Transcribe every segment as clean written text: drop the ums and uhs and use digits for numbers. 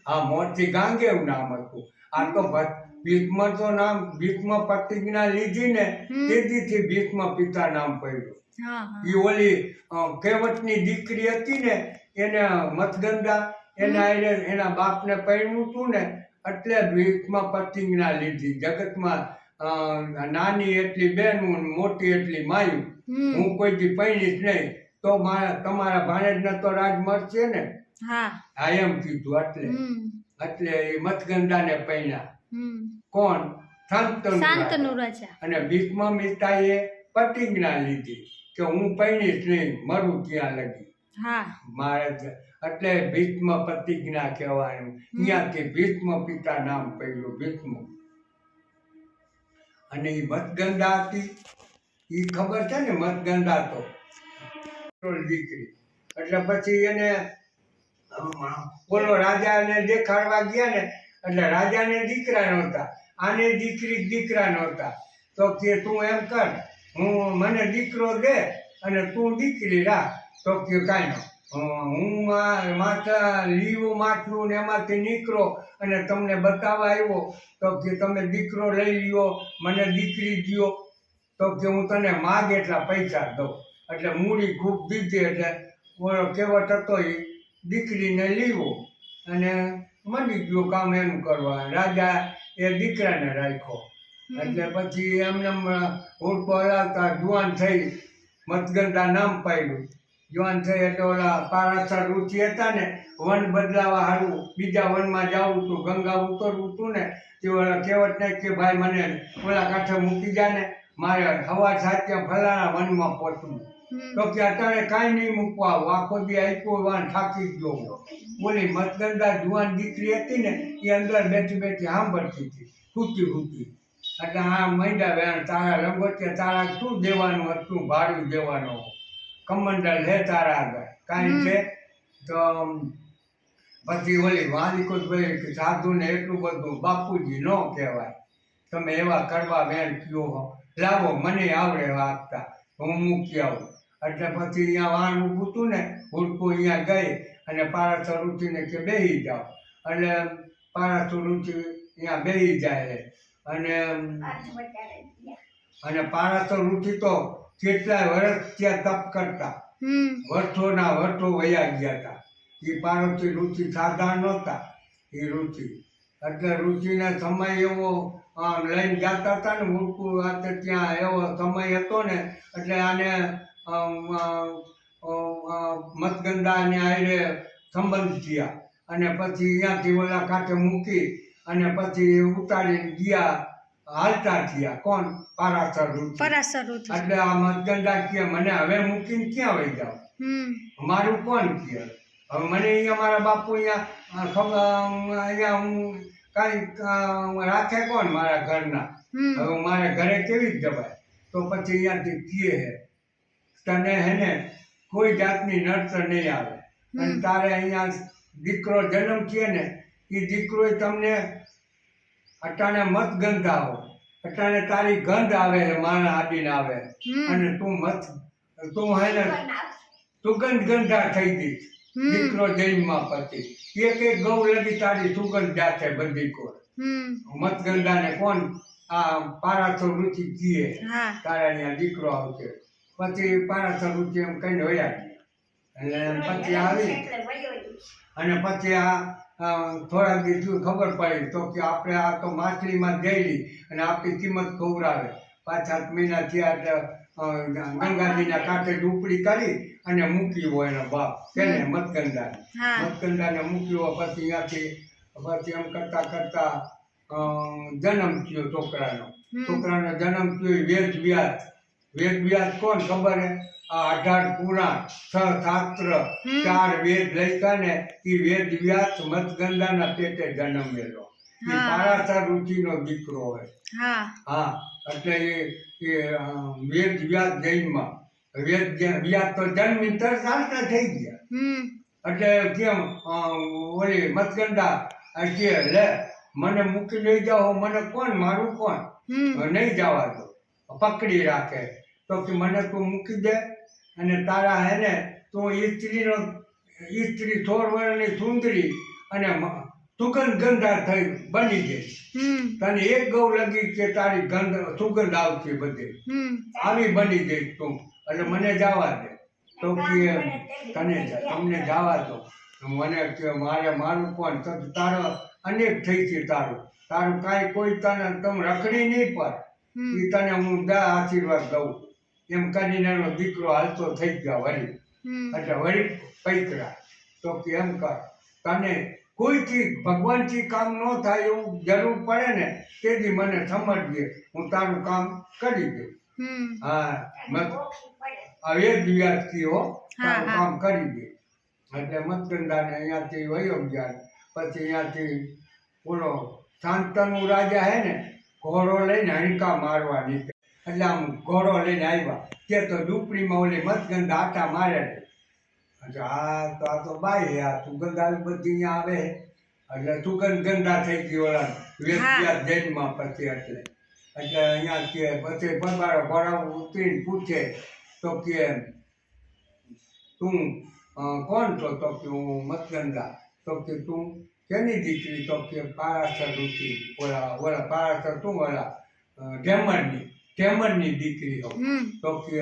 હા, મોરથી ગાંગેવ નામ હતું. આ તો ભીષ્મ તો નામ ભીષ્મ પ્રતિજ્ઞા લીધી ને તેથી ભીષ્મ પિતા નામ પડ્યું. એ ઓલી કેવટની દીકરી હતી ને એને મતગંગા એના બાપને પરણ્યું હતું ને એટલે ભીષ્મ પ્રતિજ્ઞા લીધી. જગતમાં નાની એટલી બેનું મોટી એટલી માયું. હું કોઈ દી પરણીશ નહીં તો તમારા ભાણેજને તો રાજ મળશે ને. હા એમ કીધું. એટલે એ મતગંડાને પરણ્યા. કોણ? શાંતનુ રાજા. અને ભીષ્મ પિતાએ પ્રતિજ્ઞા લીધી કે હું પરણીશ નહીં, મરું ત્યાં લગી. મારે એટલે ભીષ્મ પ્રતિજ્ઞા કહેવાનું. ત્યાંથી ભીષ્મ પિતા નામ પડ્યું ભીષ્મ. અને એ મતગંડા હતી એ ખબર છે ને, મતગંડા તો દીકરી. એટલે પછી એને બોલો રાજાને દેખાડવા ગયા ને, એટલે રાજાને દીકરા નહોતા, આને દીકરા નહોતા. તો કે તું એમ કર, મને દીકરો દે અને તું દીકરી રાખ. તો કે કાંઈ ન, હું માથા લીવું માટલું ને એમાંથી નીકળો અને તમને બતાવવા આવ્યો તો કે તમે દીકરો લઈ લ્યો, મને દીકરી દ્યો. તો કે હું તને માગ એટલા પૈસા દઉં. એટલે મૂડી ખૂબ દીધી. એટલે ઓલો કેવટ હતો એ દીકરીને લીવો અને મંડી ગયો કામ એમ કરવા. રાજા એ દીકરાને રાખ્યો. એટલે પછી એમને ઉડકો હલાવતા જુવાન થઈ, મતગંડા નામ પાડ્યું. જુવાન થઈ એટલે ઓલા પારાસર ઋષિ હતા ને, વન બદલાવા હારું બીજા વનમાં જવું હતું, ગંગા ઉતરવું હતું ને, તે ઓલા કેવટને કે ભાઈ મને ઓલા કાંઠે મૂકી જાય ને, મારે હવા સાથે ફલાણા વનમાં પહોંચવું. તો કે અત્યારે કાંઈ નહીં મૂકવા આવું, આખો દી આપ્યો વાન થાકી ગયો. બોલી મતગંડા જુવાન દીકરી હતી ને એ અંદર બેઠી સાંભળતી હતી, સૂતી. એટલે આ મૈડા વેણ તારા લંગોટિયા, તારા શું દેવાનું હતું, ભાડું દેવાનું, કમંડલ હે તારા આગળ કાંઈ છે. તો પછી ઓલી વાલિકો ભાઈ સાધુને એટલું બધું બાપુજી ન કહેવાય, તમે એવા કરવા વેણ કયો, લાવો મને આવડે વાગતા, હું મૂકી આવું. એટલે પછી અહીંયા વાણ ઊભું હતું ને, હુડકું અહીંયા ગઈ અને પારાસર ઋષિને કે બેસી જાઓ. એટલે પારાસર ઋષિ અહીંયા બેસી જાય. અને પારાસર ઋષિ તો કેટલાય વર્ષ ત્યાં તપ કરતા, વર્ષોના વર્ષો વયા ગયા હતા. એ પાર્વતી ઋષિ સાધારણ નહોતા એ ઋષિ. એટલે ઋષિને સમય એવો લઈને જતા હતા ને, હુડકું હાથે ત્યાં એવો સમય હતો ને, એટલે આને મતગંડાને આરે સંબંધ થયા. અને પછી અહીંયાથી ઓલા કાંઠે મૂકી અને પછી ઉતારીને ગયા, હાલતા થયા. કોણ? પારાસર ઋષિ. એટલે આ મતગંડા કહે મને હવે મૂકીને ક્યાં વહી જાવ, મારું કોણ કહે. હવે મને અહીંયા મારા બાપુ અહીંયા હું કાંઈ રાખે કોણ મારા ઘરના, હવે મારા ઘરે કેવી જ જવાય. તો પછી અહીંયાથી કહે હે તને હેને કોઈ જાતની નડતર નહીં આવે, અને તારે અહીંયા દીકરો જન્મ થયે ને એ દીકરો તમને અટાણે મત ગંધાવો, અટાણે તારી ગંધ આવે છે, મારા આદીને આવે, અને તું હેને સુગંધ ગંધા થઈ ગઈ દીકરો જન્મમાં. પછી એક ગૌ લગી તારી સુગંધ જાતે બધી કોર. મતગંધાને કોણ? આ પારાસર ઋષિ કીએ તારા અહીંયા દીકરો આવશે. પછી પારાસર ઋષિ એમ કહીને વયા ગયા. અને પછી આવી અને પછી આ થોડાક દિવસ ખબર પડી તો કે આપણે આ તો માછલીમાં ગયેલી અને આપણી કિંમત ખવડાવે. 5-7 મહિના થયા એટલે ગંગાજીના કાંઠે ઝૂંપડી કરી અને મૂકી હોય એનો બાપ તેને મતગંડાને મૂક્યો. પછી અહીંયાથી એમ કરતા જન્મ થયો છોકરાનો. જન્મ થયો વેદ વ્યાસ કોણ ખબર હે? આ 18 પુરાણ 6 શાસ્ત્ર 4 વેદ લખ્યા ને એ વેદ વ્યાસ મતગંડાના પેટે જન્મેલો. એ પારાસર ઋષિનો દીકરો હોય. હા, એટલે એ વેદ વ્યાસ જૈનમાં વેદ વ્યાસ તો જન્મી તરત હાલતા થઈ ગયા. એટલે કેમ ઓલી મતગંડા કે લે મને મૂકી લઈ જાઓ, મને કોણ, મારું કોણ, નહીં જવા દો, પકડી રાખે. તો કે મને તું મૂકી દે અને તારા હે ને તું સ્ત્રી 16 વર્ષની સુંદરી અને સુગંધ ગંધા થઈ બની ગઈ. તને એક ગૌ લગી કે તારી સુગંધ આવતી બધે આવી બની ગઈ તું, એટલે મને જવા દે. તો કે તમને જવા દો. મને કે મારું કોણ તારો અનેક થઈ છે, તારું કાંઈ કોઈ તને તમે રખડી નહીં પર એ તને હું આશીર્વાદ દઉં એમ કરીને એનો દીકરો હાલતો થઈ ગયા વળી. એટલે વળી પૈકરા તો કે એમ કર, તને કોઈથી ભગવાનથી કામ ન થાય એવું જરૂર પડે ને તેથી મને સમજજે, હું તારું કામ કરી દઉં. હા એ દિવસથી હો તારું કામ કરી દે. એટલે મતગંડાને અહીંયાથી વયો ગયા. પછી અહીંયાથી બોલો શાંતનુ રાજા હે ને ઘોડો લઈને હણકા મારવા નીકળે. એટલે આમ ઘોડો લઈને આવ્યા તે તો ઝૂંપડીમાં ઓલી મતગંડા આટા મારે. આ તો બાઈ આ સુગંધ આવી બધી અહીંયા આવે એટલે સુગંધ ગંદા થઈ ગઈ ઓલા વેદવ્યાસ જૈનમાં. પછી એટલે અહીંયા કે પછી પરબારો ઘોડા ઉતરીને પૂછે તો કે તું કોણ છો? તો કે હું મતગંડા. તો કે તું કેની દીકરી? તો કે પારાસર ઋષિ ઓલા પારાસર તું ઓલા ઢેમરની દીકરી હો. તો કે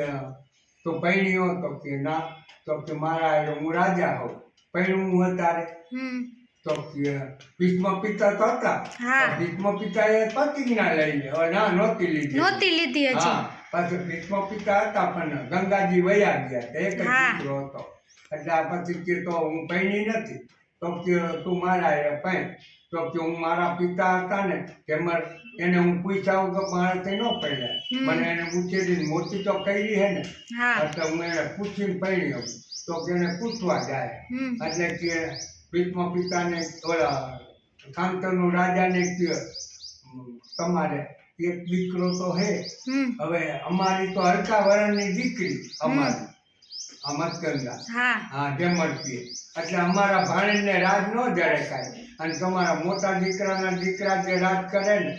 તું પૈણી હો? તો કે ના. તો કે મારા હું રાજા હોઉં, પૈણું હું તારે? તો કે ભીષ્મ પિતા તો હતા, ભીષ્મ પિતાએ પ્રતિજ્ઞા લઈ લે. ના નહોતી લીધી. હા પછી ભીષ્મ પિતા હતા પણ ગંગાજી વયા ગયા, એક જ દીકરો હતો. એટલે આ પછી કે તો હું પૈણી નથી. તો કે તું મારા પૈણ. તો કે હું મારા પિતા હતા ને તેમાં એને હું પૂછાવું તો મારાથી ન પડ્યા. મને એને ઉછેરીને મોટી તો કરી હે ને, એટલે હું એને પૂછીને પૈણી આવું. તો કે એને પૂછવા જાય. એટલે કે ભીષ્મ પિતાને ઓલા શાંતનુ રાજાને કે તમારે એક દીકરો તો હે, હવે અમારી તો હલકા વરણની દીકરી અમારી આ મતગંડા ઢેમરકી, એટલે અમારા ભાણેજને રાજ ન જડે કાંઈ. અને તમારા મોટા દીકરાના દીકરા જે રાજ કરે ને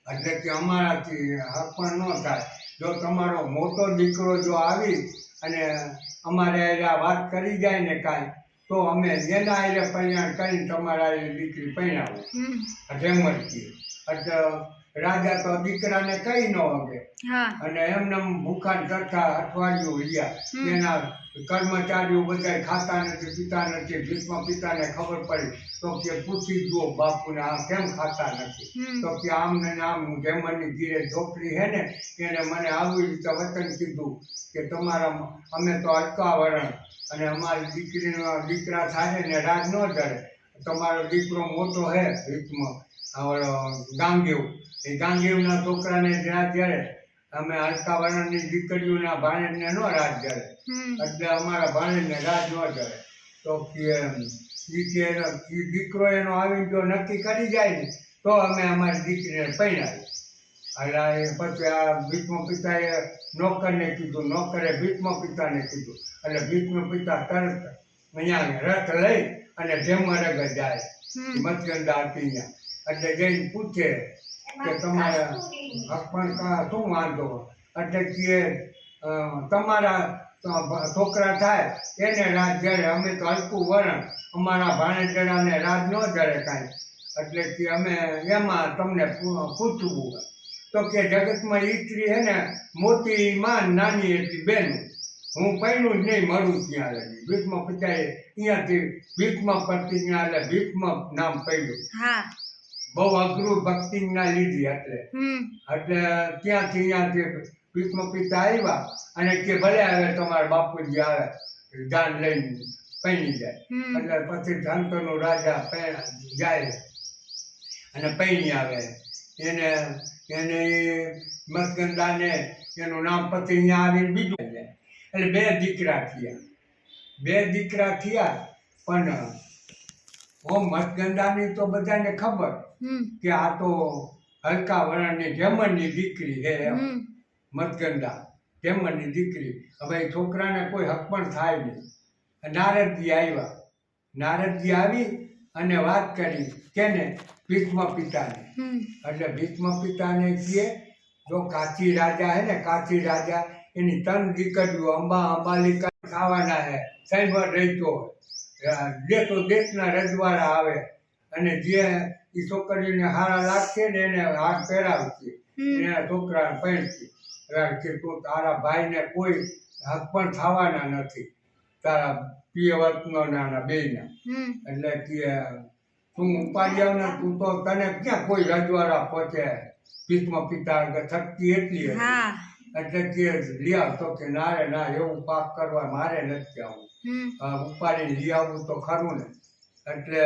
એટલે કે અમારાથી હક પણ ન થાય. જો તમારો મોટો દીકરો જો આવી અને અમારે આ વાત કરી જાય ને કાંઈ તો અમે જેના આરે પરિણામ કરીને તમારા દીકરી પરિણાવો ઢેમરકી. એટલે રાજા તો દીકરાને કઈ ન વગે અને એમને ભૂખા તથા અઠવાડિયું રહ્યા. એના કર્મચારીઓ બધા ખાતા નથી પીતા નથી. ભીષ્મ પિતાને ખબર પડી તો કે પૂછી જુઓ બાપુને આ કેમ ખાતા નથી? તો કે આમ ને આમ ઢેમરની ધીરે છોકરી હે ને એને મને આવી રીતે વચન કીધું કે તમારા અમે તો અટકા વરણ અને અમારી દીકરા થાય ને રાજ ન જડે. તમારો દીકરો મોટો હે ભીષ્મ ગાંગેવ, એ ગાંગેવના છોકરાને રાજ જડે. અમે હલકા વર્ણની દીકરીઓના ભાણેજને ન રાજ જડે, એટલે અમારા ભાણેજને રાજ ન જડે. તો કે દીકરો એનો આવીને જો નક્કી કરી જાય ને તો અમે અમારી દીકરીને પૈણાવી. એટલે પછી આ ભીષ્મ પિતાએ નોકરને કીધું, નોકરે ભીષ્મ પિતાને કીધું. એટલે ભીષ્મ પિતા તરત અહીંયા રથ લઈ અને ઢેમરગ જાય મતગંડા હતી ત્યાં. એટલે જઈને પૂછે કે તમારે પણ શું વાંધો? એટલે કે તમારા છોકરા થાય એને રાજ જડે, અમે તો હલકું વરણ અમારા ભાણેજડાને રાજ ન જડે કાંઈ. એટલે કે અમે એમાં તમને પૂછવું. તો કે જગતમાં ઈસ્ત્રી હે ને મોટી માં નાની એટલી બેન, હું પૈણું જ નહીં મળું ત્યાં લગી. ભીષ્મ પિતાએ અહીંયાથી ભીષ્મ પ્રતિજ્ઞા એટલે ભીષ્મ નામ પડ્યું. બહુ અઘરું ભક્તિના લીધી. એટલે ત્યાંથી ભીષ્મ પિતા આવ્યા અને કે ભલે આવે તમારા બાપુજી આવે દાન લઈને પૈણી જાય. એટલે પછી શાંતનુ રાજા જાય અને પૈણી આવે. એને મતગંડાને એનું નામ પછી અહીંયા આવીને બીજું જાય. એટલે બે દીકરા થયા પણ મતગંડાની તો બધાને ખબર કે આ તો હલકા વર્ણની ઢેમરની દીકરી હે. મતગંડા ઢેમરની દીકરી. હવે છોકરાને કોઈ હક પણ થાય નહીં. નારદજી આવી અને વાત કરી કેને ભીષ્મ પિતાને. એટલે ભીષ્મ પિતાને કહે જો કાશી રાજા હે ને, કાશી રાજા એની 3 દીકરીઓ અંબાલિકા ખાવાના હે સાઈબર રહેતો હોય. દેશો દેશના રજવાડા આવે અને જે એ છોકરીઓને હારા લાગશે ને એને હાથ પહેરાવશે, એના છોકરા પહેરશે કે તું તારા ભાઈને કોઈ હક પણ થવાના નથી, તારા પિય વર્તના બેના. એટલે કે તું ઉપાડી આવ ને, તું તો તને ક્યાં કોઈ રજવાડા પહોંચે, ભીષ્મ પિતા શક્તિ એટલી હતી. એટલે કે લઈ આવતો કે ના રે ના, એવું પાપ કરવા મારે નથી આવું, ઉપાડીને લઈ આવવું તો ખરું ને. એટલે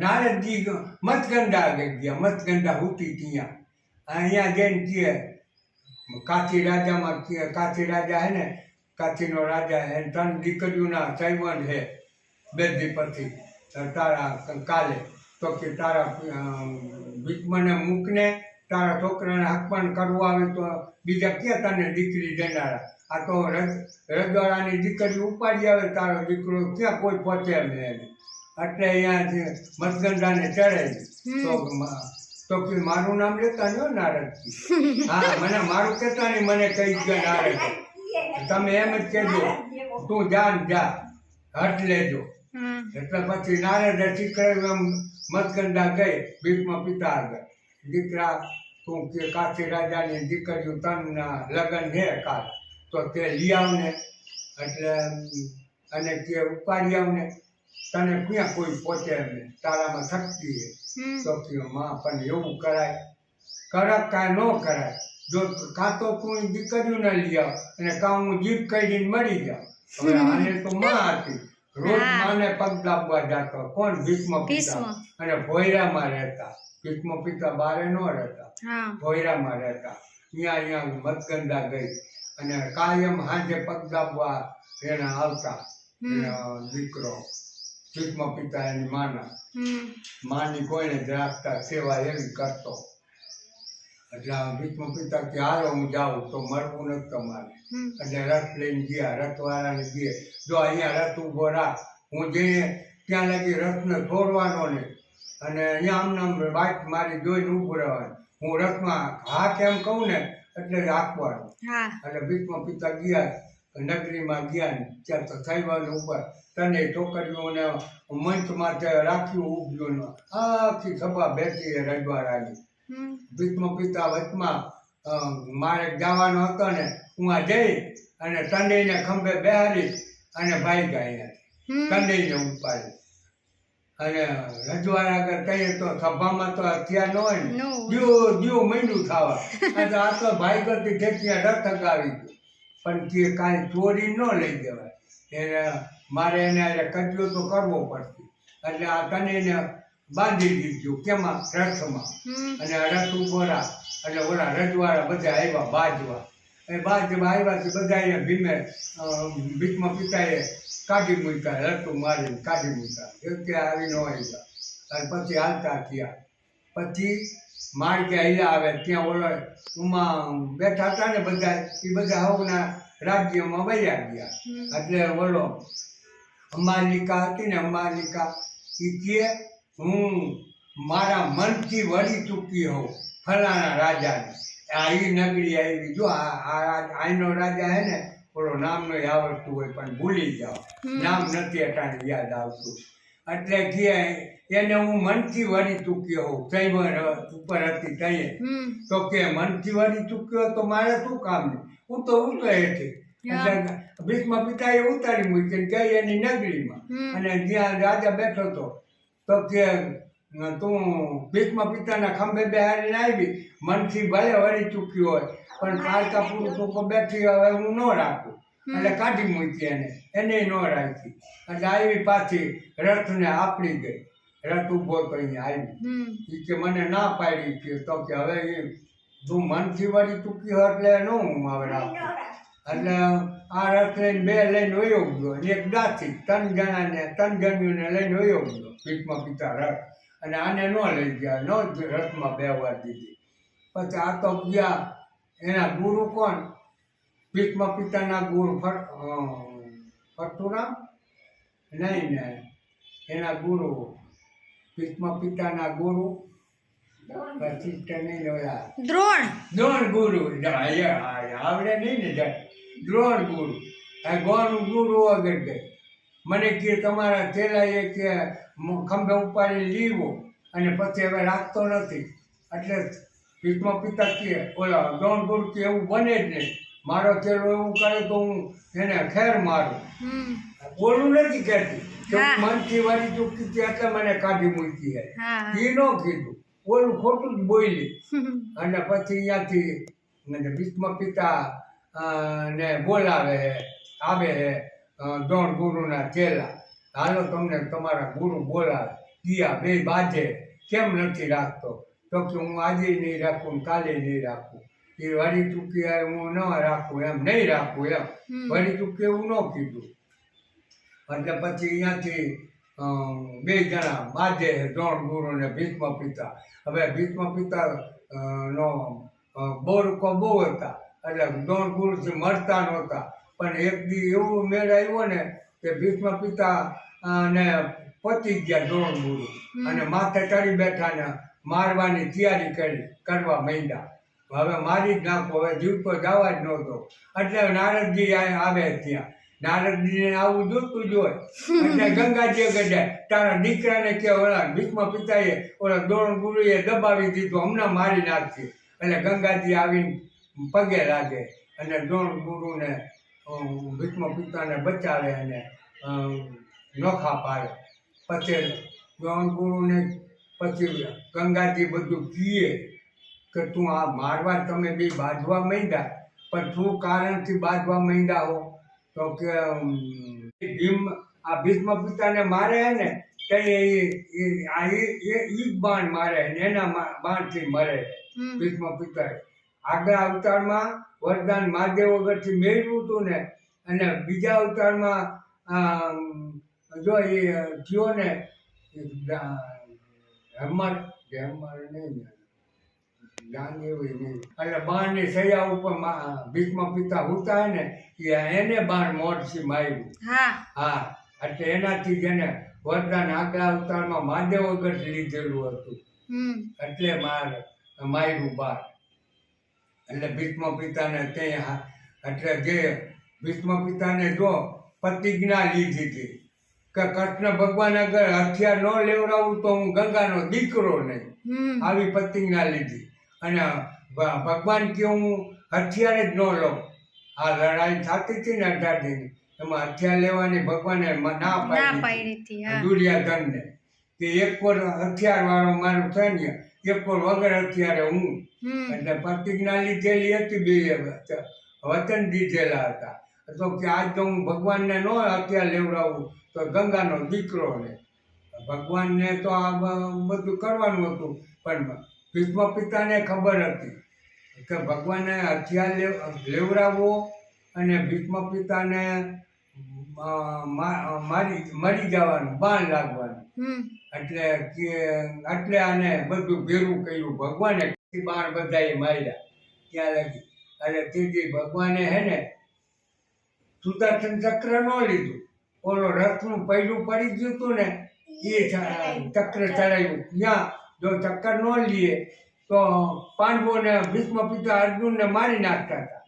નારદજી મતગંડા ગયા, મતગંડા હુતી ત્યાં. અહીંયા જઈને કહે કાશી રાજામાં, કાશી રાજા હે ને, કાશીનો રાજા હે, 3 દીકરીઓના સંબંધ હે બેદી પછી તારા કાલે. તો કે તારા ભીષ્મને મૂકને, તારા છોકરાને હકપણ કરવું આવે તો બીજા ક્યાં તને દીકરી દેનારા? આ તો રજવાડાની દીકરી ઉપાડી આવે, તારો દીકરો ક્યાં કોઈ પહોંચે નહીં. એટલે અહીંયા મતગંડાને ચડાવી તો કે મારું નામ લેતા નહીં નારદજી. હા, મને મારું કહેતા નહીં, મને કહી ગયો નારદ, તમે એમ જ કહેજો તું જા ને જા, હટ લેજો. એટલે પછી નારદે શીખવાડ્યું એમ મતગંડા ગઈ ભીષ્મ પિતા આગળ. દીકરા તું કે કાશી રાજાની દીકરીઓ તનના લગ્ન છે કાલ, તો તે લઈ આવને. એટલે અને કે ઉપાડી આવને, તને ક્યાં કોઈ પહોંચે નહીં, તારામાં શક્તિ છે. તો કે માં પણ એવું કરાય, કરક કાંઈ ન કરાય. જો કાં તો તું દીકરીઓને લઈ આવ અને કાં હું જીભ કાઢીને મરી જાઉં. હવે આને તો માં હતી, રોજ માને પગ દાબવા જતો. કોણ? ભીષ્મ પિતા. અને ભોયરામાં રહેતા. ભીષ્મ પિતા બારે ન રહેતા, ભોયરામાં રહેતા. અહીંયા મતગંડા ગઈ અને કાયમ હાંજે પગ દાબવા એના આવતા. દીકરો ભીષ્મ પિતા એની માની કોઈને જ રાખતા, સેવા એવી કરતો. એટલે ભીષ્મ પિતા કે હાલો હું જાઉં, તો મરવું નથી તમારે. એટલે રથ લઈને ગયા, રથવાળાને ગયે જો અહીંયા રથ ઉભો રાખ, હું જઈએ ત્યાં લગી રથને છોડવાનો નહીં, અને અહીંયા આમ વાટ મારી જોઈને ઊભું રહેવાનું. હું રથમાં હા કેમ કહું ને એટલે રાખવાનું. એટલે ભીષ્મ પિતા ગયા, નગરીમાં ગયા ને ત્યાં તો થઈવાનું ઉપર તને છોકરીઓને મંચ માટે રાખ્યું ઉભ્યું, આખી સભા બેસી રજવાડાની. ભીષ્મ પિતા વચમાં મારે જવાનો હતો ને, હું આ જઈ અને તંડઈને ખંભે બેહારી અને ભાઈ ગયા તંડઈને ઉપાડી. અને રજવાડા આગળ કહીએ તો સભામાં તો હથિયાર ન હોય ને, જીવ મહિનું થવા. આ તો ભાઈ કરતી ઠેકીયા રથ અગાવી ગયો, પણ કે કાંઈ ચોરી ન લઈ દેવાય, એને મારે એને કચરો તો કરવો પડશે. એટલે આ તને બાંધી દીધું કેમાં? રથમાં. અને રથ ઉભો રાખ. એટલે ઓલા રજવાડા બધા આવ્યા બાજવા. એ બાજવા આવ્યા તો બધા ભીમે ભીષ્મ પિતાએ કાઢી મૂક્યા, રથું મારીને કાઢી મૂક્યા. એ કે આવી ન આવ્યા. અને પછી હાલતા થયા. પછી માર્ગે હૈયા આવે ત્યાં ઓલો ઉમાં બેઠા હતા ને બધા, એ બધા હવના રાજ્યમાં વયા ગયા. એટલે ઓલો અંબાલિકા હતી ને, અંબાલિકા એ કે હું મારા મનથી વળી ચૂકી હોઉં ફલાણા રાજાને. આ એ નગરી આવી, જો આનો રાજા હે ને, ઓલો નામનો આવડતું હોય પણ ભૂલી જાઓ, નામ નથી અટાણે યાદ આવતું. એટલે કે એને હું મનથી વળી ચૂક્યો હોઉં, તૈવર ઉપર હતી તઈએ. તો કે મનથી વળી ચૂક્યો તો મારે શું કામ નહીં, હું તો હેઠી. એટલે ભીષ્મ પિતાએ ઉતારી મૂકી ગઈ એની નગરીમાં. અને જ્યાં રાજા બેઠો હતો તો કે તું ભીષ્મ પિતાના ખંભે બેહારીને આવી, મનથી ભલે વળી ચૂક્યો હોય પણ પારકા પુરુષ ઉપર બેઠી, હવે હું ન રાખું. એટલે કાઢી મૂકી એને ન રાખી. એટલે આવી પાછી રથને આપણી ગઈ. રથ ઉભો તો અહીંયા આવી. એ કે મને ના પાડી છે, તો કે હવે એ તું મનથી વળી ચૂકી હોય એટલે ન હું હવે રાખું. એટલે આ રથ લઈને બે લઈને વયો ગયો, એક દાથી 3 જણાને 3 જણીઓને લઈને વયો ગયો ભીષ્મ પિતા રથ. અને આને ન લઈ ગયા, ન જ રથમાં બેહવા દીધી. પછી આ તો ગયા એના ગુરુ કોણ? ભીષ્મ પિતાના ગુરુ પરશુરામ નહીં ને, એના ગુરુ ભીષ્મ પિતાના ગુરુ દ્રોણ ગુરુ આવડે નહીં ને, દ્રોણ ગુરુ. આ ગોળનું ગુરુ વગર ગઈ. મને કે તમારા ચેલાએ કે ખંભે ઉપાડી લીવો અને પછી હવે રાખતો નથી. એટલે ભીષ્મ પિતા કે ઓલા દ્રોણ ગુરુ કે એવું બને જ નહીં, મારો ચેલો એવું કરે તો હું એને ખેર મારું. બોલું નથી કહેતી કે મનથી વાળી ચૂકી હતી એટલે મને કાઢી મૂકી હે, એ ન કીધું, ઓલું ખોટું જ બોલી. અને પછી અહીંયાથી ભીષ્મ પિતા ને બોલાવે હે, આવે હે દ્રોણ ગુરુના ચેલા, હાલો તમને તમારા ગુરુ બોલાવે. ગયા બે બાજે, કેમ નથી રાખતો? તો કે હું આજે નહીં રાખું, કાલે નહીં રાખું, એ વળી ચૂકી હું ન રાખું, એમ નહીં રાખું એમ વળી ચૂકી એવું ન કીધું. એટલે પછી અહીંયાથી બે જણા બાજે દ્રોણ ગુરુ ને ભીષ્મ પિતા. હવે ભીષ્મ પિતા નો બોરકો બહુ હતા એટલે દ્રોણ ગુરુથી મળતા નહોતા. પણ એક દી એવું મેળ આવ્યો ને કે ભીષ્મ પિતા ને પતી ગયા દ્રોણ ગુરુ અને માથે ચડી બેઠા ને મારવાની તૈયારી કરવા માંડ્યા. હવે મારી જ નાખો, હવે જીવ તો જવા જ નહોતો. એટલે નારદજી આવે ત્યાં. નારદજીને આવું જોતું જ હોય એટલે ગંગાજીએ ગજાય તારા દીકરાને કે ઓલા ભીષ્મ પિતાએ ઓલા દ્રોણ ગુરુએ દબાવી દીધું, હમણાં મારી નાખતી. એટલે ગંગાજી આવીને પગે લાગે અને દ્રોણ ગુરુને ભીષ્મ પિતાને બચાવે અને નોખા પાડે. પછી દ્રોણ ગુરુને પછી ગંગાજી બધું કીએ કે તું આ મારવા તમે બે બાંધવા માંડ્યા, પણ શું કારણથી બાંધવા માંડ્યા હો? તો કે આ ભીષ્મ પિતાને મારે ને તે ઈ બાણ મારે ને એના બાણથી મરે ભીષ્મ પિતા. આગલા અવતારમાં વરદાન મહાદેવ વગરથી મેળવ્યું હતું ને, અને બીજા અવતારમાં જો એ થયો ને એટલે બાણની સૈયા ઉપર ભીષ્મ પિતા હુતા ને એને બાણ મોરથી માર્યું. હા, એટલે એનાથી જેને વરદાન આગલા અવતારમાં મહાદેવ વગર લીધેલું હતું એટલે માર્યું બાણ. એટલે ભીષ્મ પિતાને ત્યાં એટલે જે ભીષ્મ પિતાને જો પ્રતિજ્ઞા લીધી હતી કે કૃષ્ણ ભગવાન અગર હથિયાર ન લેવડાવું તો હું ગંગાનો દીકરો નહીં, આવી પ્રતિજ્ઞા લીધી. અને ભગવાન કે હું હથિયાર જ ન લઉં. આ લડાઈ થતી હતી ને 18 દીની, એમાં હથિયાર લેવાની ભગવાને ના પાડી હતી દુર્યોધનને કે એક પર હથિયાર વાળો મારું સૈન્ય, એક પર વગર હથિયારે હું. એટલે પ્રતિજ્ઞા લીધેલી હતી, બે વચન દીધેલા હતા. તો કે આજ તો હું ભગવાનને ન હથિયાર લેવડાવું તો ગંગાનો દીકરો ને. ભગવાનને તો આ બધું કરવાનું હતું, પણ ભીષ્મ પિતાને ખબર હતી કે ભગવાનને હથિયાર લેવડાવવો અને ભીષ્મ પિતાને મરી જવાનું, બાણ લાગવાનું. એટલે આને બધું ભેરું કર્યું ભગવાને. બાણ બધાએ માર્યા ત્યાં લગી. એટલે તેથી ભગવાને હે ને સુદર્શન ચક્ર ન લીધું, ઓલો રથનું પહેલું પડી ગયું હતું ને એ ચક્ર ચડાવ્યું. ત્યાં જો ચક્કર ન લીએ તો પાંડવોને ભીષ્મ પિતા અર્જુનને મારી નાખતા હતા.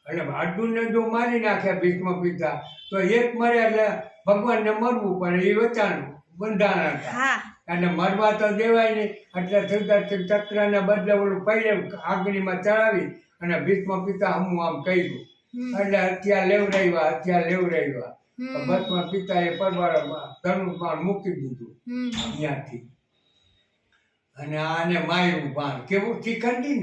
એટલે અર્જુનને જો મારી નાખ્યા ભીષ્મ પિતા તો એક મરે એટલે ભગવાનને મરવું પડે, એ વચાનું બંધારણ હતા. એટલે મરવા તો દેવાય નહીં. એટલે સુદર્શન ચક્રને બદલે ઓલું પહેલે આગળીમાં ચડાવી અને ભીષ્મ પિતા હમું આમ કહ્યું. એટલે હથિયાર લેવડાવ્યા. ભીષ્મ પિતાએ પરવાળામાં ધનુષ મૂકી દીધું અહીંયાથી અને આને માર્યું બાણ. કેવું શીખંડી